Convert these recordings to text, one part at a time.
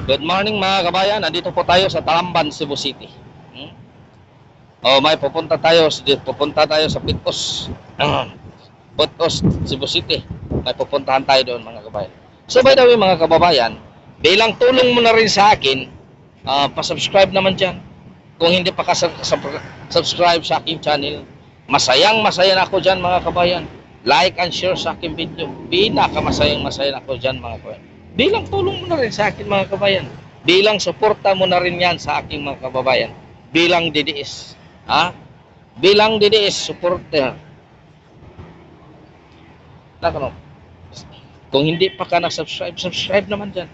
Good morning mga kabayan, nandito po tayo sa Talamban, Cebu City. May pupunta tayo sa Pitos. Pitos, Cebu City. May pupuntahan tayo doon mga kabayan. So by the way mga kababayan, bilang tulong mo na rin sa akin, pa-subscribe naman dyan. Kung hindi pa subscribe sa aking channel, masaya na ako dyan mga kabayan. Like and share sa aking video. Masaya na ako dyan mga kabayan. Bilang tulong mo na rin sa akin mga kabayan. Bilang suporta mo na rin yan sa aking mga kababayan. Bilang DDS. Bilang DDS supporter. Kung hindi pa ka na-subscribe, subscribe naman dyan.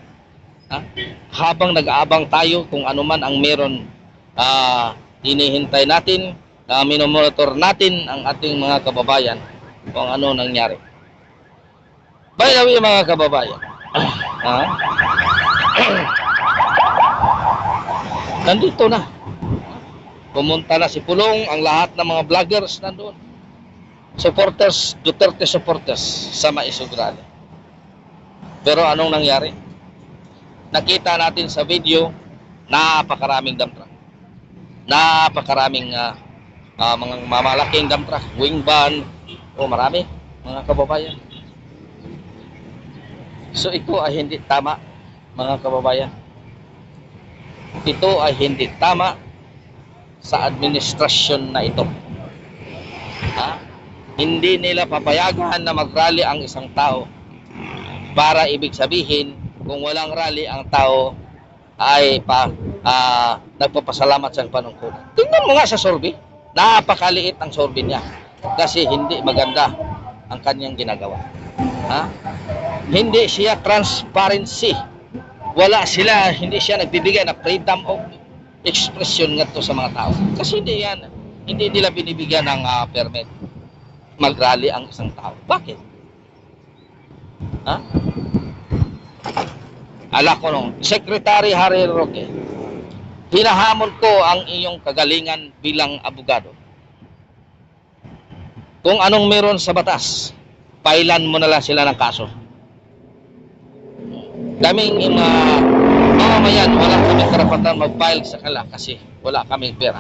Habang nag-aabang tayo kung ano man ang meron, hinihintay natin, minomonitor natin ang ating mga kababayan kung ano nangyari. By the way mga kababayan, nandito na. Pumunta na si Pulong, ang lahat ng mga vloggers nandoon. Supporters, Duterte supporters sa Maisugrale. Pero anong nangyari? Nakita natin sa video, napakaraming dump truck. Napakaraming mga mamalaking dump truck, wing van, marami mga kababayan. So ito ay hindi tama mga kababayan. Ito ay hindi tama sa administrasyon na ito. Hindi nila papayagan na mag-rally ang isang tao para ibig sabihin kung walang rally ang tao ay nagpapasalamat sa panungkulan. Tingnan mo nga sa survey, napakaliit ang survey niya kasi hindi maganda ang kanyang ginagawa. Hindi siya transparency. Hindi siya nagbibigay ng freedom of expression nga to sa mga tao. Kasi hindi nila binibigyan ng permit mag-rally ang isang tao. Bakit? Ala ko nung, Secretary Harry Roque, hinahamon ko ang iyong kagalingan bilang abogado. Kung anong meron sa batas, pailan mo na lang sila ng kaso. Kaming mamamayan, wala kaming karapatan mag-file sa kanila kasi wala kaming pera.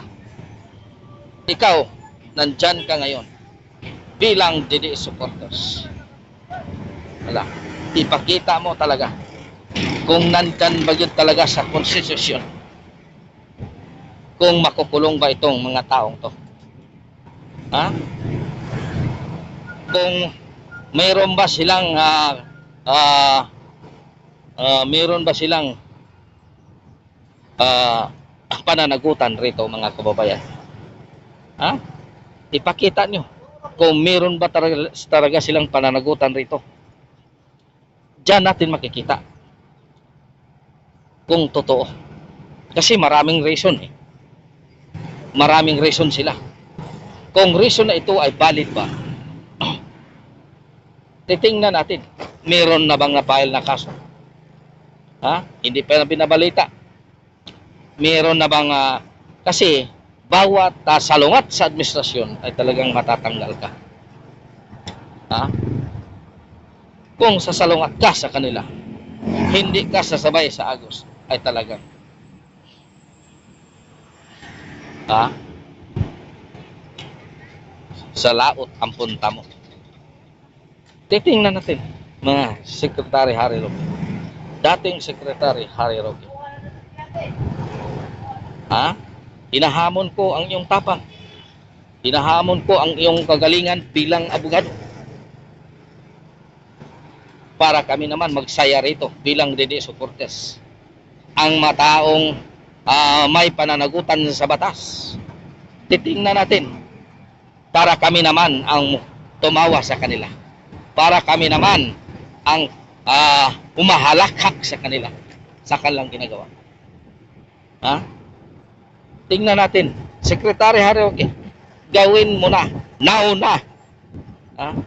Ikaw, nandyan ka ngayon bilang DDS supporters. Ipakita mo talaga kung nandyan ba yun talaga sa konstitusyon, kung makukulong ba itong mga taong to. Kung mayroon ba silang pananagutan rito mga kababayan. Ipakita nyo kung meron ba talaga silang pananagutan rito. Diyan natin makikita kung totoo. Kasi maraming reason Maraming reason sila. Kung reason na ito ay valid ba, titingnan natin, meron na bang na-file na kaso? Hindi pa na binabalita. Meron na bang kasi bawat salungat sa administrasyon ay talagang matatanggal ka. Kung sasalungat ka sa kanila, hindi ka sasabay sa agos, ay talagang sa laot ang punta mo. Titingnan natin mga Secretary Harry Roque, dating Secretary Harry Roque. Hinahamon ko ang iyong tapang. Hinahamon ko ang iyong kagalingan bilang abogado. Para kami naman magsaya rito bilang DDS supporters. Ang mataong may pananagutan sa batas. Titingnan natin. Para kami naman ang tumawa sa kanila. Para kami naman ang humahalakhak sa kanila sa kanilang ginagawa. Tingnan natin, Secretary Harry Roque, gawin mo na, now na.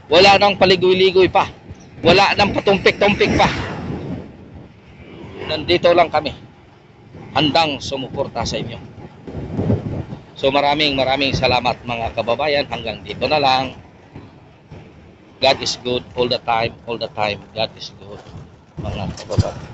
Wala nang paligoy-ligoy pa. Wala nang patumpik-tumpik pa. Nandito lang kami, handang sumuporta sa inyo. So maraming salamat mga kababayan. Hanggang dito na lang. God is good all the time. God is good mga kababayan.